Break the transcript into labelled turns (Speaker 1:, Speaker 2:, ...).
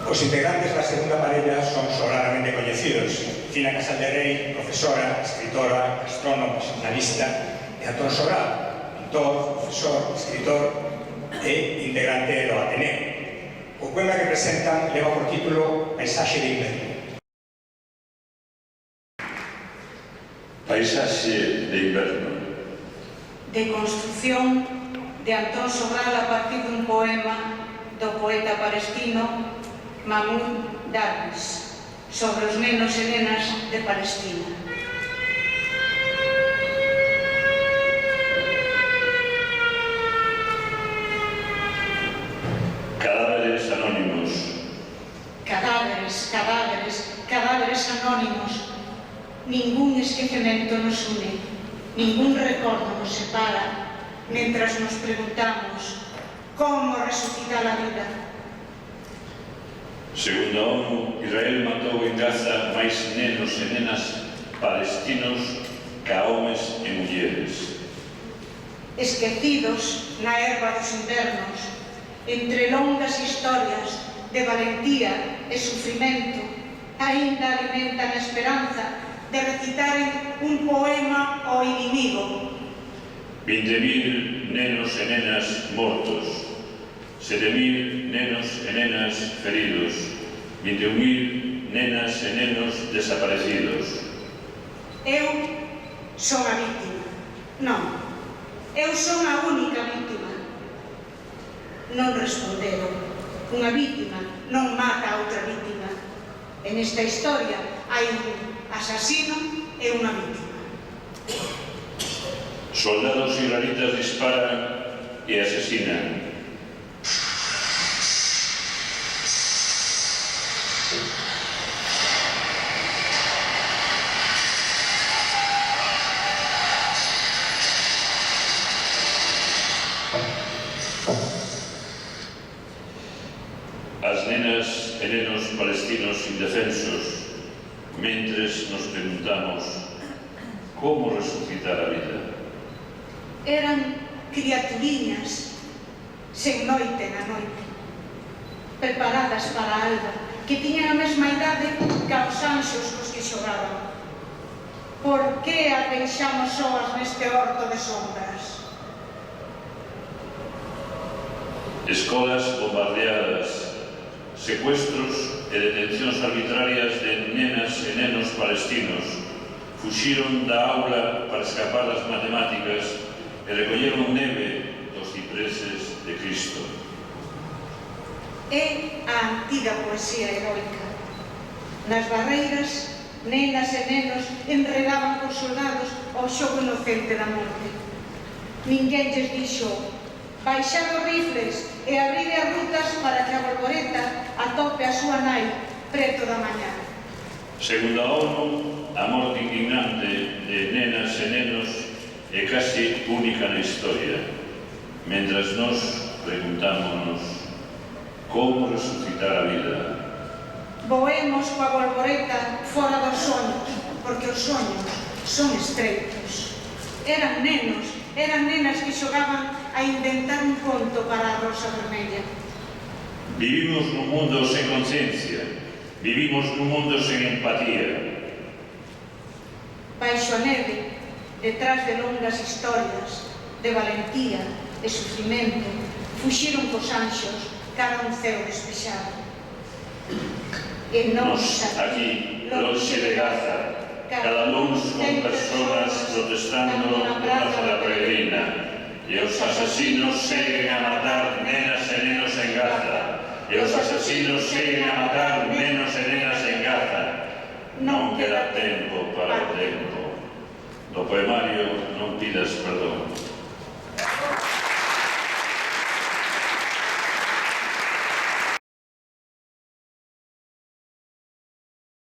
Speaker 1: Os integrantes da segunda parella son sobradamente coñecidos: Fina Casal de Rei, profesora, escritora, gastrónoma, xornalista, e Antón Sobral, pintor, profesor, escritor e integrante do Ateneo. O poema que presentan leva por título Paisaxe de inverno.
Speaker 2: Paisaxe de inverno.
Speaker 3: De construción de Antón Sobral a partir dun poema do poeta palestino Mahmoud Darwish sobre os nenos e nenas de Palestina.
Speaker 2: Cadáveres anónimos.
Speaker 3: Cadáveres anónimos. Ningún esquecemento nos une, ningún recordo nos separa, mentras nos preguntamos como resucitar a vida.
Speaker 2: Segundo a ONU, Israel matou en Gaza máis nenos e nenas palestinos ca homes e mulleres.
Speaker 3: Esquecidos na herba dos invernos, entre longas historias de valentía e sufrimento, aínda alimentan a esperanza de recitaren un poema ao inimigo.
Speaker 2: 20.000 nenos e nenas mortos, 7.000 nenos e nenas feridos, 21.000 nenas e nenos desaparecidos.
Speaker 3: Eu son a vítima. Non, eu son a única vítima. Non responderon. Unha vítima non mata a outra vítima. En esta historia hai un asasino e unha vítima.
Speaker 2: Soldados israelitas disparan e asesinan. As nenas e nenos palestinos indefensos, mentres nos preguntamos como resucitar a vida.
Speaker 3: Eran criaturiñas sen noite na noite, preparadas para a alba, que tiñan a mesma idade ca os anxos cos que xogaban. Por que as deixamos soas neste horto de sombras?
Speaker 2: Escolas bombardeadas, secuestros e detencións arbitrarias de nenas e nenos palestinos fuxiron da aula para escapar das matemáticas e recolleron neve dos cipreses de Cristo.
Speaker 3: É a antiga poesía heroica. Nas barreiras, nenas e nenos enredaban cos soldados ao xogo inocente da morte. Ninguén lles dixo: baixar os rifles e abrir as rutas para que a borboreta atope a súa nai preto da mañá.
Speaker 2: Segundo a ONU, a morte indignante de nenas e nenos é casi única na historia, mentras nós preguntámonos como resucitar a vida.
Speaker 3: Voemos coa borboreta fora dos soños, porque os soños son estreitos. Eran nenos, eran nenas que xogaban a inventar un conto para a rosa vermella.
Speaker 2: Vivimos nun mundo sen conciencia, vivimos nun mundo sen empatía.
Speaker 3: Baixo a neve, detrás de longas historias de valentía e sufrimento, fuxiron cos anxos cara a un ceo despexado. E
Speaker 2: Nos aquí, lonxe de Gaza, cada luns con persoas protestando na Praza da Peregrina, e os asasinos seguen a matar nenas e nenos en Gaza, e os asasinos seguen a matar nenos e nenas en Gaza. Non queda tempo para o tempo. Do poemario Non pidas perdón.